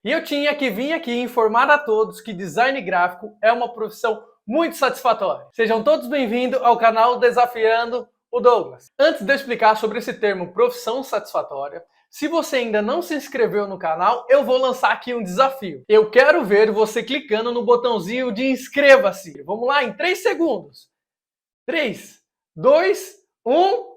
E eu tinha que vir aqui informar a todos que design gráfico é uma profissão muito satisfatória. Sejam todos bem-vindos ao canal Desafiando o Douglas. Antes de eu explicar sobre esse termo profissão satisfatória, se você ainda não se inscreveu no canal, eu vou lançar aqui um desafio. Eu quero ver você clicando no botãozinho de inscreva-se. Vamos lá, em 3 segundos. 3, 2, 1...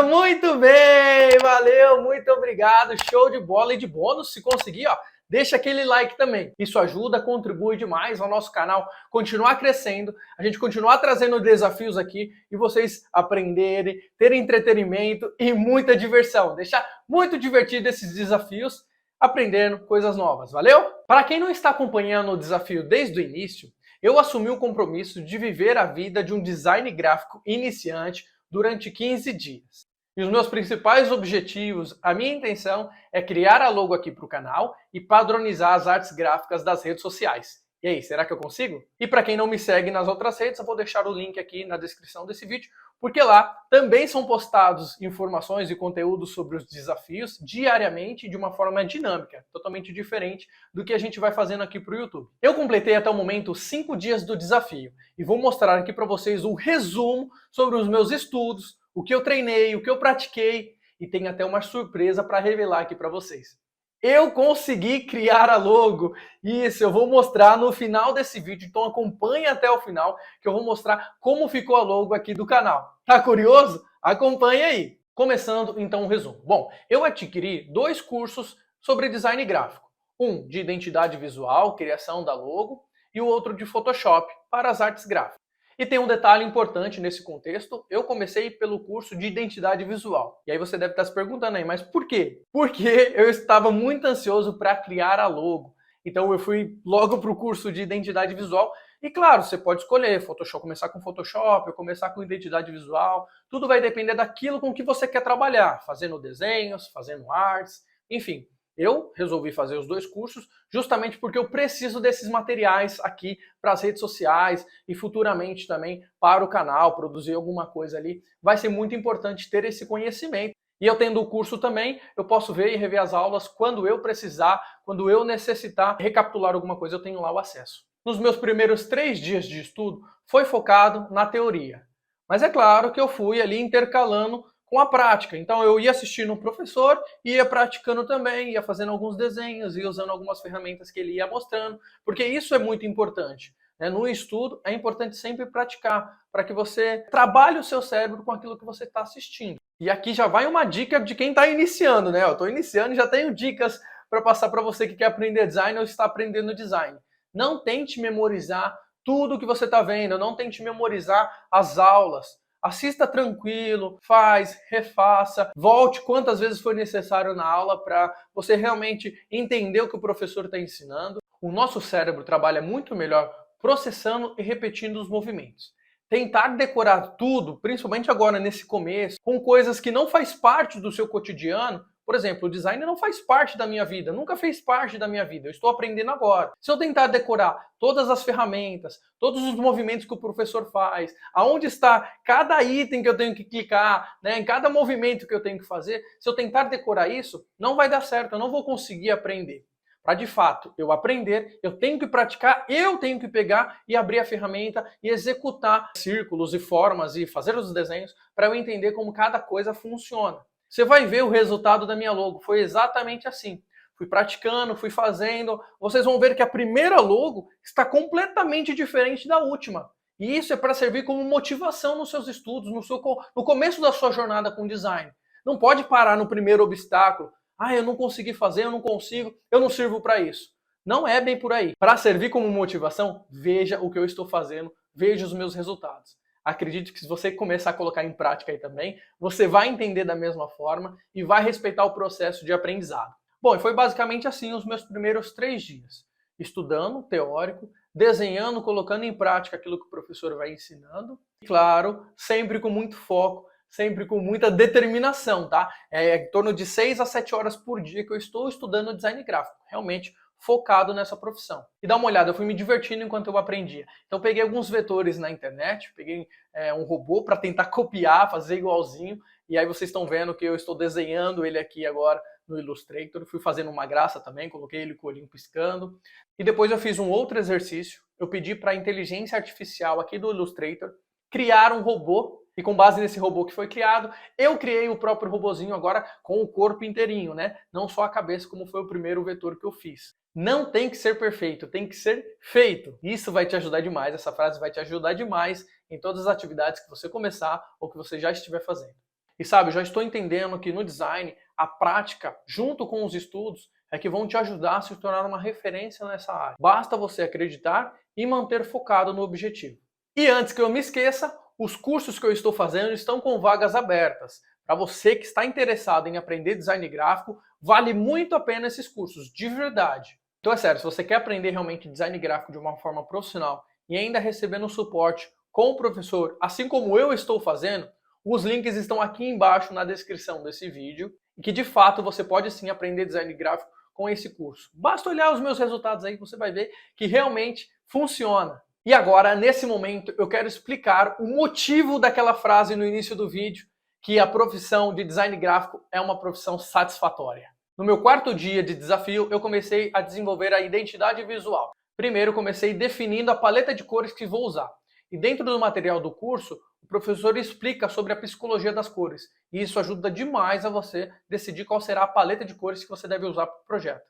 Muito bem, valeu, muito obrigado, show de bola. E de bônus, se conseguir, ó, deixa aquele like também. Isso ajuda, contribui demais ao nosso canal continuar crescendo, a gente continuar trazendo desafios aqui e vocês aprenderem, terem entretenimento e muita diversão. Deixar muito divertido esses desafios, aprendendo coisas novas, valeu? Para quem não está acompanhando o desafio desde o início, eu assumi o compromisso de viver a vida de um design gráfico iniciante durante 15 dias. E os meus principais objetivos, a minha intenção é criar a logo aqui para o canal e padronizar as artes gráficas das redes sociais. E aí, será que eu consigo? E para quem não me segue nas outras redes, eu vou deixar o link aqui na descrição desse vídeo, porque lá também são postados informações e conteúdos sobre os desafios diariamente de uma forma dinâmica, totalmente diferente do que a gente vai fazendo aqui para o YouTube. Eu completei até o momento 5 dias do desafio e vou mostrar aqui para vocês o resumo sobre os meus estudos, o que eu treinei, o que eu pratiquei e tem até uma surpresa para revelar aqui para vocês. Eu consegui criar a logo. Isso, eu vou mostrar no final desse vídeo, então acompanhe até o final que eu vou mostrar como ficou a logo aqui do canal. Tá curioso? Acompanhe aí. Começando então o resumo. Bom, eu adquiri 2 cursos sobre design gráfico. Um de identidade visual, criação da logo, e o outro de Photoshop para as artes gráficas. E tem um detalhe importante nesse contexto, eu comecei pelo curso de identidade visual. E aí você deve estar se perguntando aí, mas por quê? Porque eu estava muito ansioso para criar a logo. Então eu fui logo para o curso de identidade visual. E claro, você pode escolher Photoshop, começar com Photoshop, ou começar com identidade visual. Tudo vai depender daquilo com que você quer trabalhar, fazendo desenhos, fazendo artes, enfim. Eu resolvi fazer os 2 cursos justamente porque eu preciso desses materiais aqui para as redes sociais e futuramente também para o canal, produzir alguma coisa ali. Vai ser muito importante ter esse conhecimento. E eu tendo o curso também, eu posso ver e rever as aulas quando eu precisar, quando eu necessitar recapitular alguma coisa, eu tenho lá o acesso. Nos meus primeiros 3 dias de estudo, foi focado na teoria. Mas é claro que eu fui ali intercalando com a prática. Então eu ia assistindo um professor, ia praticando também, ia fazendo alguns desenhos, ia usando algumas ferramentas que ele ia mostrando, porque isso é muito importante. No estudo é importante sempre praticar, para que você trabalhe o seu cérebro com aquilo que você está assistindo. E aqui já vai uma dica de quem está iniciando, né? Eu estou iniciando e já tenho dicas para passar para você que quer aprender design ou está aprendendo design. Não tente memorizar tudo que você está vendo, não tente memorizar as aulas. Assista tranquilo, faz, refaça, volte quantas vezes for necessário na aula para você realmente entender o que o professor está ensinando. O nosso cérebro trabalha muito melhor processando e repetindo os movimentos. Tentar decorar tudo, principalmente agora nesse começo, com coisas que não faz parte do seu cotidiano. Por exemplo, o design não faz parte da minha vida, nunca fez parte da minha vida, eu estou aprendendo agora. Se eu tentar decorar todas as ferramentas, todos os movimentos que o professor faz, aonde está cada item que eu tenho que clicar, em cada movimento que eu tenho que fazer, se eu tentar decorar isso, não vai dar certo, eu não vou conseguir aprender. Para de fato eu aprender, eu tenho que praticar, eu tenho que pegar e abrir a ferramenta e executar círculos e formas e fazer os desenhos para eu entender como cada coisa funciona. Você vai ver o resultado da minha logo, foi exatamente assim. Fui praticando, fui fazendo, vocês vão ver que a primeira logo está completamente diferente da última. E isso é para servir como motivação nos seus estudos, no começo da sua jornada com design. Não pode parar no primeiro obstáculo. Eu não consegui fazer, eu não consigo, eu não sirvo para isso. Não é bem por aí. Para servir como motivação, veja o que eu estou fazendo, veja os meus resultados. Acredite que se você começar a colocar em prática aí também, você vai entender da mesma forma e vai respeitar o processo de aprendizado. Bom, e foi basicamente assim os meus primeiros 3 dias. Estudando, teórico, desenhando, colocando em prática aquilo que o professor vai ensinando. E claro, sempre com muito foco, sempre com muita determinação, tá? É em torno de 6 a 7 horas por dia que eu estou estudando design gráfico. Realmente focado nessa profissão. E dá uma olhada, eu fui me divertindo enquanto eu aprendia. Então eu peguei alguns vetores na internet, peguei um robô para tentar copiar, fazer igualzinho, e aí vocês estão vendo que eu estou desenhando ele aqui agora no Illustrator, fui fazendo uma graça também, coloquei ele com o olhinho piscando. E depois eu fiz um outro exercício, eu pedi para a inteligência artificial aqui do Illustrator criar um robô, e com base nesse robô que foi criado, eu criei o próprio robozinho agora com o corpo inteirinho, né? Não só a cabeça, como foi o primeiro vetor que eu fiz. Não tem que ser perfeito, tem que ser feito. Isso vai te ajudar demais, essa frase vai te ajudar demais em todas as atividades que você começar ou que você já estiver fazendo. E sabe, eu já estou entendendo que no design, a prática, junto com os estudos, é que vão te ajudar a se tornar uma referência nessa área. Basta você acreditar e manter focado no objetivo. E antes que eu me esqueça, os cursos que eu estou fazendo estão com vagas abertas. Para você que está interessado em aprender design gráfico, vale muito a pena esses cursos, de verdade. Então é sério, se você quer aprender realmente design gráfico de uma forma profissional e ainda recebendo suporte com o professor, assim como eu estou fazendo, os links estão aqui embaixo na descrição desse vídeo e que de fato você pode sim aprender design gráfico com esse curso. Basta olhar os meus resultados aí que você vai ver que realmente funciona. E agora, nesse momento, eu quero explicar o motivo daquela frase no início do vídeo, que a profissão de design gráfico é uma profissão satisfatória. No meu quarto dia de desafio, eu comecei a desenvolver a identidade visual. Primeiro, comecei definindo a paleta de cores que vou usar. E dentro do material do curso, o professor explica sobre a psicologia das cores. E isso ajuda demais a você decidir qual será a paleta de cores que você deve usar para o projeto.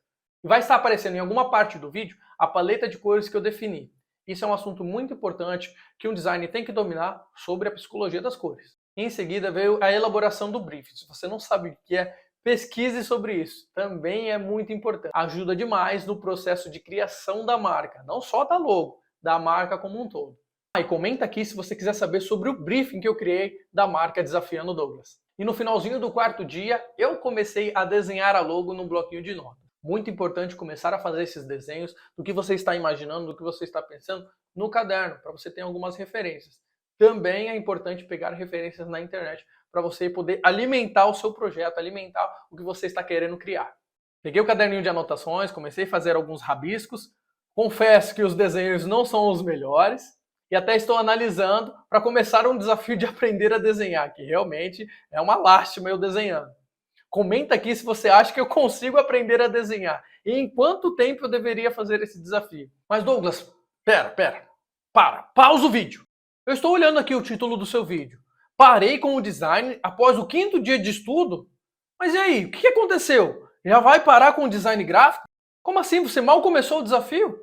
E vai estar aparecendo em alguma parte do vídeo a paleta de cores que eu defini. Isso é um assunto muito importante que um designer tem que dominar sobre a psicologia das cores. Em seguida veio a elaboração do brief. Se você não sabe o que é, pesquise sobre isso. Também é muito importante. Ajuda demais no processo de criação da marca, não só da logo, da marca como um todo. E comenta aqui se você quiser saber sobre o briefing que eu criei da marca Desafiando Douglas. E no finalzinho do quarto dia, eu comecei a desenhar a logo num bloquinho de notas. Muito importante começar a fazer esses desenhos do que você está imaginando, do que você está pensando no caderno, para você ter algumas referências. Também é importante pegar referências na internet para você poder alimentar o seu projeto, alimentar o que você está querendo criar. Peguei o caderninho de anotações, comecei a fazer alguns rabiscos. Confesso que os desenhos não são os melhores e até estou analisando para começar um desafio de aprender a desenhar, que realmente é uma lástima eu desenhando. Comenta aqui se você acha que eu consigo aprender a desenhar e em quanto tempo eu deveria fazer esse desafio. Mas Douglas, pausa o vídeo. Eu estou olhando aqui o título do seu vídeo. Parei com o design após o 5º dia de estudo? Mas e aí, o que aconteceu? Já vai parar com o design gráfico? Como assim? Você mal começou o desafio?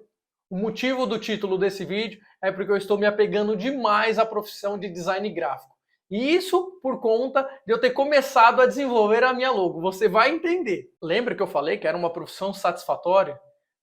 O motivo do título desse vídeo é porque eu estou me apegando demais à profissão de design gráfico. E isso por conta de eu ter começado a desenvolver a minha logo. Você vai entender. Lembra que eu falei que era uma profissão satisfatória?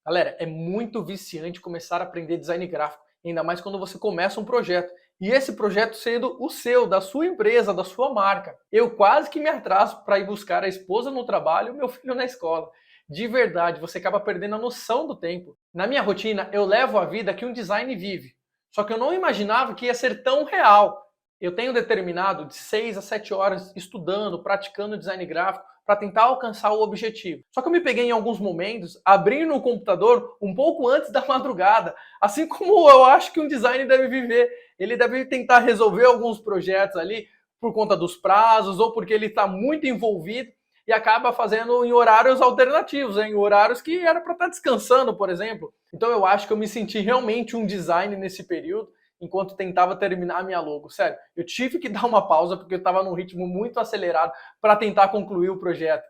Galera, é muito viciante começar a aprender design gráfico, ainda mais quando você começa um projeto. E esse projeto sendo o seu, da sua empresa, da sua marca. Eu quase que me atraso para ir buscar a esposa no trabalho e o meu filho na escola. De verdade, você acaba perdendo a noção do tempo. Na minha rotina, eu levo a vida que um design vive. Só que eu não imaginava que ia ser tão real. Eu tenho determinado de 6 a 7 horas estudando, praticando design gráfico para tentar alcançar o objetivo. Só que eu me peguei em alguns momentos abrindo o computador um pouco antes da madrugada, assim como eu acho que um designer deve viver. Ele deve tentar resolver alguns projetos ali por conta dos prazos ou porque ele está muito envolvido e acaba fazendo em horários alternativos, em horários que era para estar descansando, por exemplo. Então eu acho que eu me senti realmente um designer nesse período, enquanto tentava terminar a minha logo. Sério, eu tive que dar uma pausa porque eu estava num ritmo muito acelerado para tentar concluir o projeto.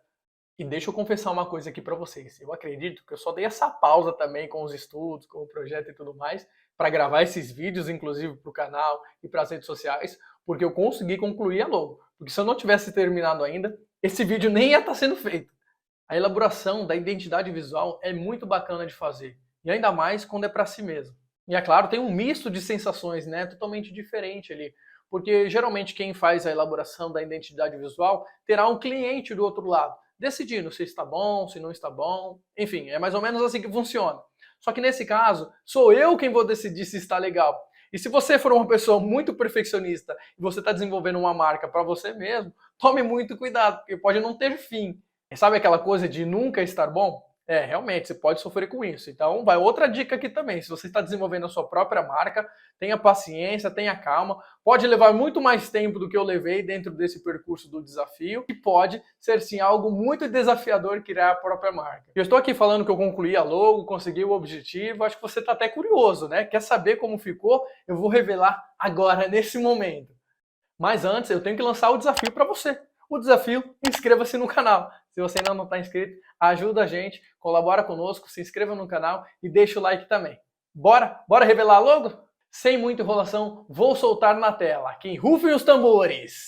E deixa eu confessar uma coisa aqui para vocês. Eu acredito que eu só dei essa pausa também com os estudos, com o projeto e tudo mais, para gravar esses vídeos, inclusive para o canal e para as redes sociais, porque eu consegui concluir a logo. Porque se eu não tivesse terminado ainda, esse vídeo nem ia estar sendo feito. A elaboração da identidade visual é muito bacana de fazer, e ainda mais quando é para si mesmo. E é claro, tem um misto de sensações, né, totalmente diferente ali, porque geralmente quem faz a elaboração da identidade visual terá um cliente do outro lado, decidindo se está bom, se não está bom, enfim, é mais ou menos assim que funciona. Só que nesse caso, sou eu quem vou decidir se está legal. E se você for uma pessoa muito perfeccionista e você está desenvolvendo uma marca para você mesmo, tome muito cuidado, porque pode não ter fim. E sabe aquela coisa de nunca estar bom? Realmente, você pode sofrer com isso. Então, vai outra dica aqui também. Se você está desenvolvendo a sua própria marca, tenha paciência, tenha calma. Pode levar muito mais tempo do que eu levei dentro desse percurso do desafio e pode ser, sim, algo muito desafiador criar a própria marca. Eu estou aqui falando que eu concluí a logo, consegui o objetivo. Acho que você está até curioso, né? Quer saber como ficou? Eu vou revelar agora, nesse momento. Mas antes, eu tenho que lançar o desafio para você. O desafio, inscreva-se no canal. Se você ainda não está inscrito, ajuda a gente, colabora conosco, se inscreva no canal e deixa o like também. Bora? Bora revelar logo? Sem muita enrolação, vou soltar na tela. Que rufem os tambores!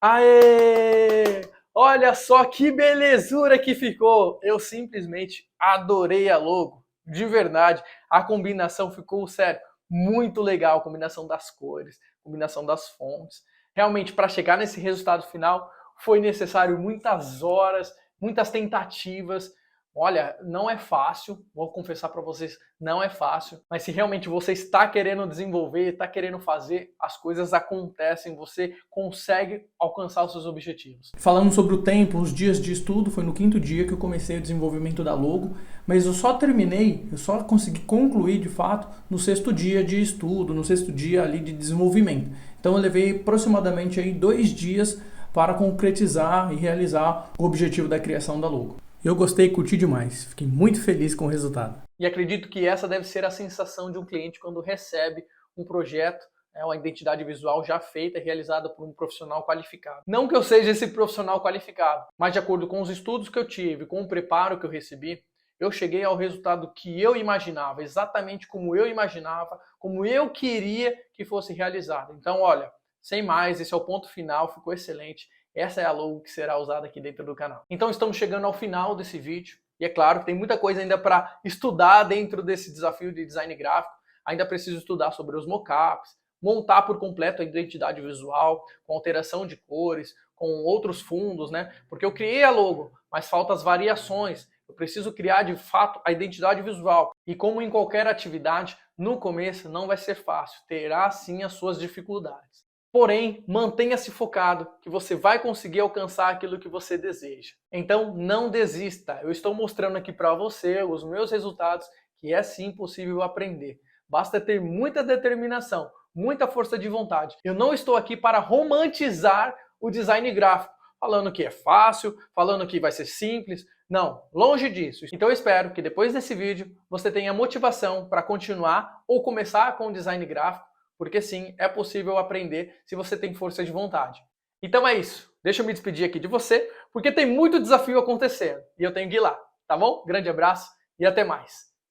Aê! Olha só que belezura que ficou! Eu simplesmente adorei a logo. De verdade, a combinação ficou, sério, muito legal. A combinação das cores, combinação das fontes. Realmente, para chegar nesse resultado final, foi necessário muitas horas, muitas tentativas. Olha, não é fácil, vou confessar para vocês, não é fácil, mas se realmente você está querendo desenvolver, está querendo fazer, as coisas acontecem, você consegue alcançar os seus objetivos. Falando sobre o tempo, os dias de estudo, foi no 5º dia que eu comecei o desenvolvimento da logo, mas eu só consegui concluir de fato no 6º dia de estudo, no 6º dia ali de desenvolvimento. Então eu levei aproximadamente aí 2 dias para concretizar e realizar o objetivo da criação da logo. Eu gostei e curti demais, fiquei muito feliz com o resultado. E acredito que essa deve ser a sensação de um cliente quando recebe um projeto, uma identidade visual já feita, realizada por um profissional qualificado. Não que eu seja esse profissional qualificado, mas de acordo com os estudos que eu tive, com o preparo que eu recebi, eu cheguei ao resultado que eu imaginava, exatamente como eu imaginava, como eu queria que fosse realizado. Então, olha, sem mais, esse é o ponto final, ficou excelente. Essa é a logo que será usada aqui dentro do canal. Então estamos chegando ao final desse vídeo. E é claro que tem muita coisa ainda para estudar dentro desse desafio de design gráfico. Ainda preciso estudar sobre os mockups, montar por completo a identidade visual, com alteração de cores, com outros fundos, né? Porque eu criei a logo, mas faltam as variações. Eu preciso criar de fato a identidade visual. E como em qualquer atividade, no começo não vai ser fácil, terá sim as suas dificuldades. Porém, mantenha-se focado que você vai conseguir alcançar aquilo que você deseja. Então, não desista. Eu estou mostrando aqui para você os meus resultados, que é sim possível aprender. Basta ter muita determinação, muita força de vontade. Eu não estou aqui para romantizar o design gráfico, falando que é fácil, falando que vai ser simples. Não, longe disso. Então eu espero que depois desse vídeo você tenha motivação para continuar ou começar com o design gráfico, porque sim, é possível aprender se você tem força de vontade. Então é isso. Deixa eu me despedir aqui de você, porque tem muito desafio acontecendo e eu tenho que ir lá, tá bom? Grande abraço e até mais.